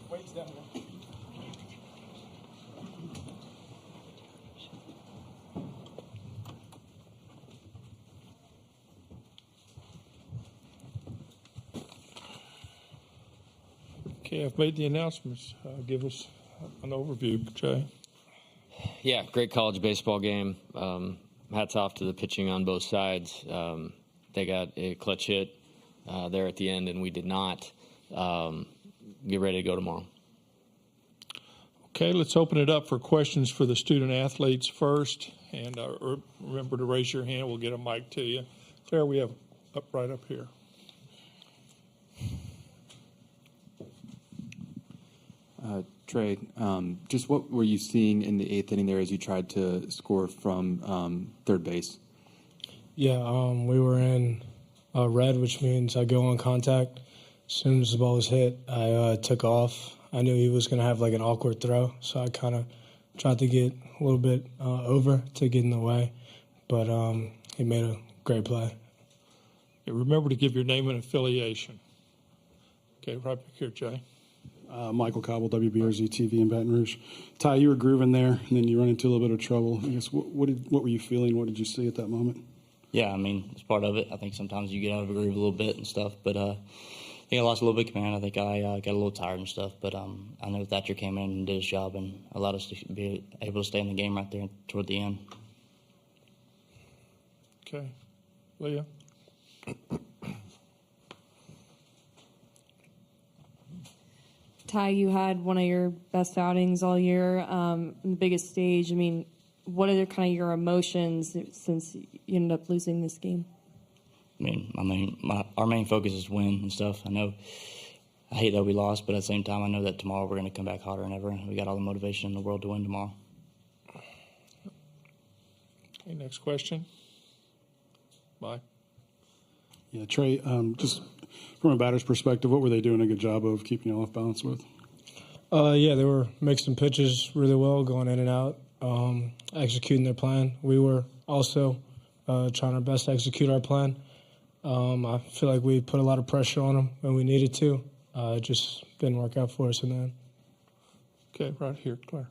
Wade's down there. Okay, I've made the announcements. Give us an overview, Jay. Yeah, great college baseball game. Hats off to the pitching on both sides. They got a clutch hit there at the end, and we did not. Get ready to go tomorrow. Okay, let's open it up for questions for the student athletes first. And remember to raise your hand. We'll get a mic to you. There we have right up here. Trey, just what were you seeing in the eighth inning there as you tried to score from third base? Yeah, we were in red, which means I go on contact. As soon as the ball was hit, I took off. I knew he was going to have like an awkward throw, so I kind of tried to get a little bit over to get in the way. But he made a great play. Okay, remember to give your name and affiliation. Okay, right back here, Jay. Michael Cobble, WBRZ TV in Baton Rouge. Ty, you were grooving there, and then you run into a little bit of trouble. I guess what were you feeling? What did you see at that moment? Yeah, I mean, it's part of it. I think sometimes you get out of a groove a little bit and stuff, but I think I lost a little bit of command. I think I got a little tired and stuff, but I know Thatcher came in and did his job and allowed us to be able to stay in the game right there toward the end. Okay. Leah? Ty, you had one of your best outings all year, on the biggest stage. I mean, what are kind of your emotions since you ended up losing this game? I mean, our main focus is win and stuff. I know I hate that we lost, but at the same time, I know that tomorrow we're going to come back hotter than ever. We got all the motivation in the world to win tomorrow. Okay, next question. Bye. Yeah, Trey, just from a batter's perspective, what were they doing a good job of keeping you off balance with? Yeah, they were mixing pitches really well, going in and out, executing their plan. We were also trying our best to execute our plan. I feel like we put a lot of pressure on them when we needed to. It just didn't work out for us in the end. Okay, right here, Claire.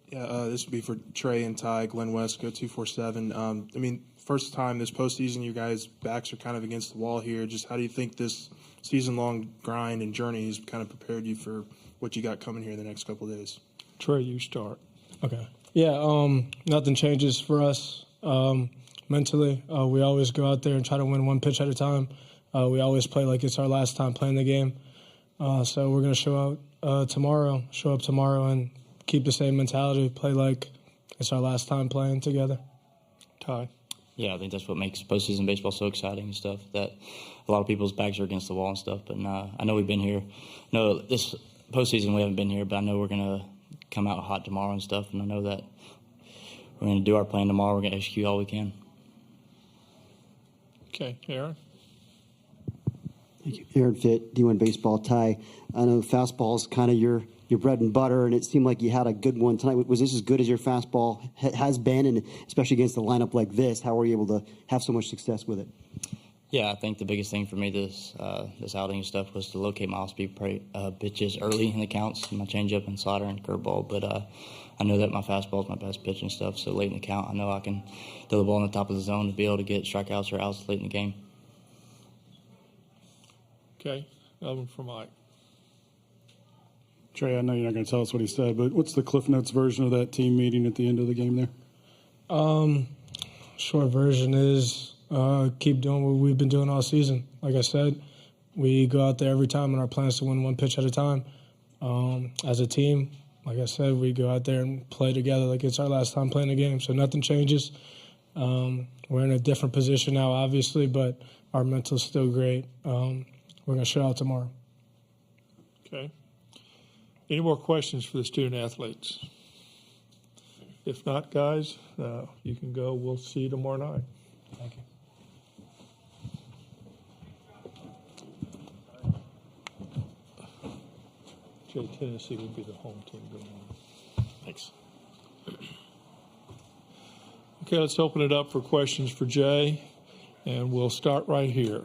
Yeah, this would be for Trey and Ty, Glenn West, Go 247. I mean, first time this postseason, you guys' backs are kind of against the wall here. Just how do you think this season-long grind and journey has kind of prepared you for what you got coming here in the next couple of days? Trey, you start. Okay. Yeah, nothing changes for us mentally. We always go out there and try to win one pitch at a time. We always play like it's our last time playing the game. So we're going to show up tomorrow and keep the same mentality, play like it's our last time playing together. Ty. Yeah, I think that's what makes postseason baseball so exciting and stuff, that a lot of people's backs are against the wall and stuff. But I know we've been here. No, this postseason we haven't been here, but I know we're going to come out hot tomorrow and stuff, and I know that we're going to do our plan tomorrow. We're going to execute all we can. Okay, Aaron. Thank you. Aaron Fitt, D1 Baseball. Ty, I know fastball is kind of your bread and butter, and it seemed like you had a good one tonight. Was this as good as your fastball has been, and especially against a lineup like this? How were you able to have so much success with it? Yeah, I think the biggest thing for me this outing and stuff was to locate my off-speed pitches early in the counts, my changeup and slider and curveball. But I know that my fastball is my best pitch and stuff, so late in the count, I know I can throw the ball in the top of the zone to be able to get strikeouts or outs late in the game. Okay, another one for Mike. Trey, I know you're not going to tell us what he said, but what's the Cliff Notes version of that team meeting at the end of the game there? Short version is keep doing what we've been doing all season. Like I said, we go out there every time and our plan is to win one pitch at a time. As a team, like I said, we go out there and play together like it's our last time playing the game. So nothing changes. We're in a different position now, obviously, but our mental's still great. We're going to show out tomorrow. Okay. Any more questions for the student athletes? If not, guys, you can go. We'll see you tomorrow night. Thank you. Jay, Tennessee will be the home team going on. Thanks. Okay, let's open it up for questions for Jay, and we'll start right here.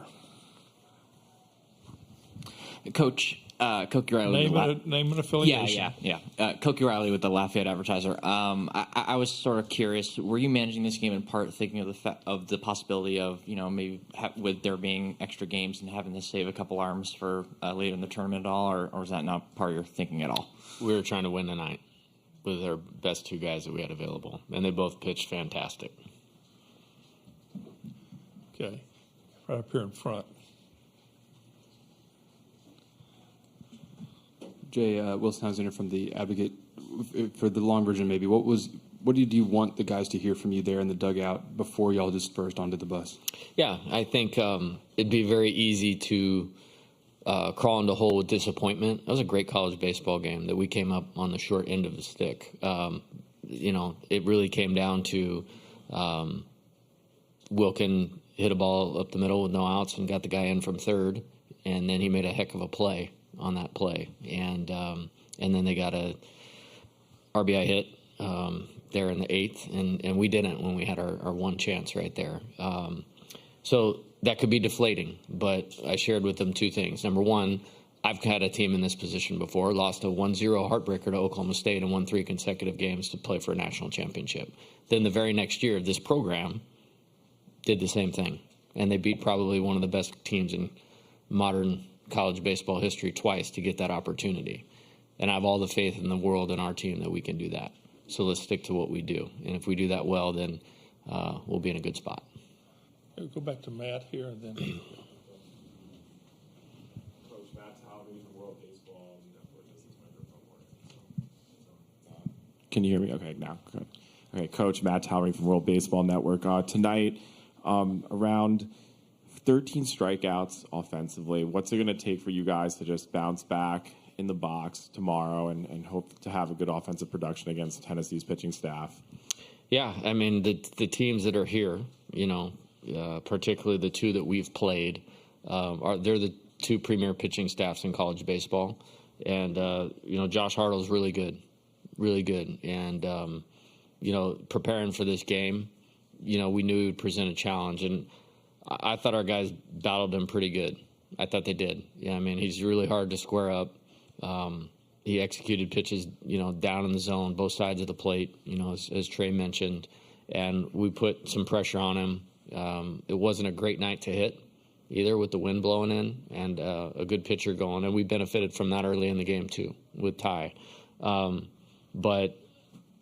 Coach, Cokie Riley. Name and affiliation. Yeah. Cokie Riley with the Lafayette Advertiser. I was sort of curious. Were you managing this game in part thinking of the possibility of maybe with there being extra games and having to save a couple arms for later in the tournament at all, or was that not part of your thinking at all? We were trying to win tonight with our best two guys that we had available, and they both pitched fantastic. Okay, right up here in front. Jay, Wilson Alexander from the Advocate. For the long version, maybe what did you want the guys to hear from you there in the dugout before y'all dispersed onto the bus? Yeah, I think it'd be very easy to crawl into a hole with disappointment. That was a great college baseball game that we came up on the short end of the stick. It really came down to Wilkin hit a ball up the middle with no outs and got the guy in from third, and then he made a heck of a play on that play, and then they got a RBI hit there in the eighth, and we didn't when we had our one chance right there. So that could be deflating, but I shared with them two things. Number one, I've had a team in this position before, lost a 1-0 heartbreaker to Oklahoma State and won 3 consecutive games to play for a national championship. Then the very next year, this program did the same thing, and they beat probably one of the best teams in modern college baseball history twice to get that opportunity. And I have all the faith in the world in our team that we can do that. So let's stick to what we do. And if we do that well, then we'll be in a good spot. We'll go back to Matt here and then. Coach Matt Talby from World Baseball Network. This is microphone work. Can you hear me? Okay, now. Good. Okay, Coach Matt Talby from World Baseball Network. Tonight, around 13 strikeouts offensively. What's it going to take for you guys to just bounce back in the box tomorrow and hope to have a good offensive production against Tennessee's pitching staff? Yeah, I mean, the teams that are here, particularly the two that we've played, they're the two premier pitching staffs in college baseball. And, Josh Hartle's really good. And, preparing for this game, we knew he would present a challenge. And I thought our guys battled him pretty good. I thought they did. Yeah, I mean, he's really hard to square up. He executed pitches, down in the zone, both sides of the plate, as Trey mentioned. And we put some pressure on him. It wasn't a great night to hit either with the wind blowing in and a good pitcher going. And we benefited from that early in the game, too, with Ty. But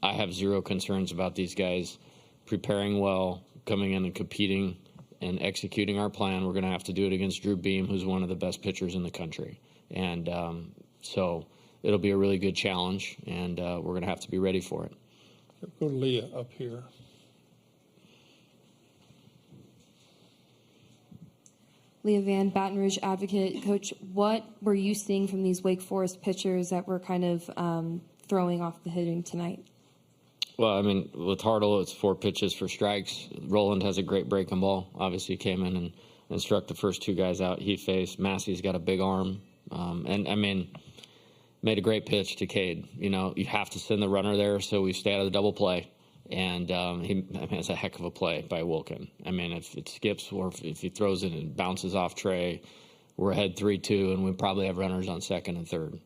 I have zero concerns about these guys preparing well, coming in and competing and executing our plan. We're going to have to do it against Drew Beam, who's one of the best pitchers in the country. And so it'll be a really good challenge, and we're going to have to be ready for it. Go to Leah up here. Leah Van, Baton Rouge Advocate. Coach, what were you seeing from these Wake Forest pitchers that were kind of throwing off the hitting tonight? Well, I mean, with Hartle, it's 4 pitches for strikes. Roland has a great breaking ball. Obviously, came in and struck the first 2 guys out he faced. Massey's got a big arm. Made a great pitch to Cade. You have to send the runner there, so we stay out of the double play. And it's a heck of a play by Wilkin. I mean, if it skips or if he throws it and bounces off Trey, we're ahead 3-2, and we probably have runners on second and third.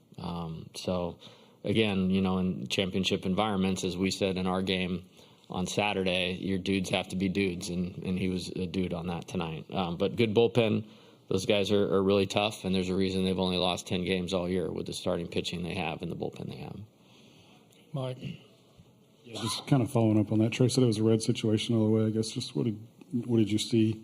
So, again, in championship environments, as we said in our game on Saturday, your dudes have to be dudes, and he was a dude on that tonight. But good bullpen. Those guys are really tough, and there's a reason they've only lost 10 games all year with the starting pitching they have and the bullpen they have. Mike? Yeah, just kind of following up on that. Trey said it was a red situation all the way. I guess just what did you see?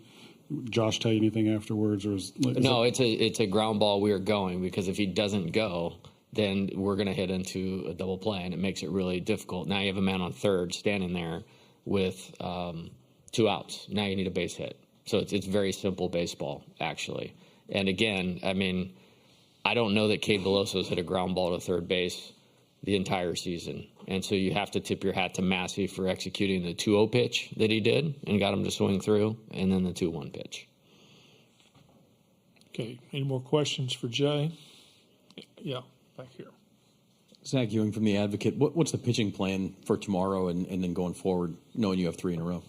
Josh tell you anything afterwards, or it's a ground ball we are going, because if he doesn't go, then we're going to hit into a double play, and it makes it really difficult. Now you have a man on third standing there with 2 outs. Now you need a base hit. So it's very simple baseball, actually. And again, I mean, I don't know that Cade Veloso's hit a ground ball to third base the entire season. And so you have to tip your hat to Massey for executing the 2-0 pitch that he did and got him to swing through, and then the 2-1 pitch. Okay, any more questions for Jay? Yeah, back here. Zach Ewing from The Advocate. What's the pitching plan for tomorrow and then going forward, knowing you have 3 in a row?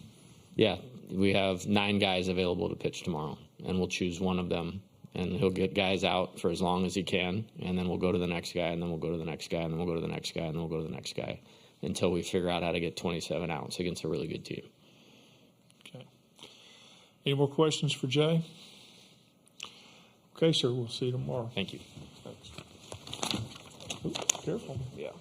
Yeah, we have 9 guys available to pitch tomorrow, and we'll choose one of them and he'll get guys out for as long as he can, and then we'll go to the next guy, and then we'll go to the next guy, and then we'll go to the next guy, and then we'll go to the next guy until we figure out how to get 27 outs against a really good team. Okay. Any more questions for Jay? Okay, sir. We'll see you tomorrow. Thank you. Thanks. Ooh, careful. Yeah.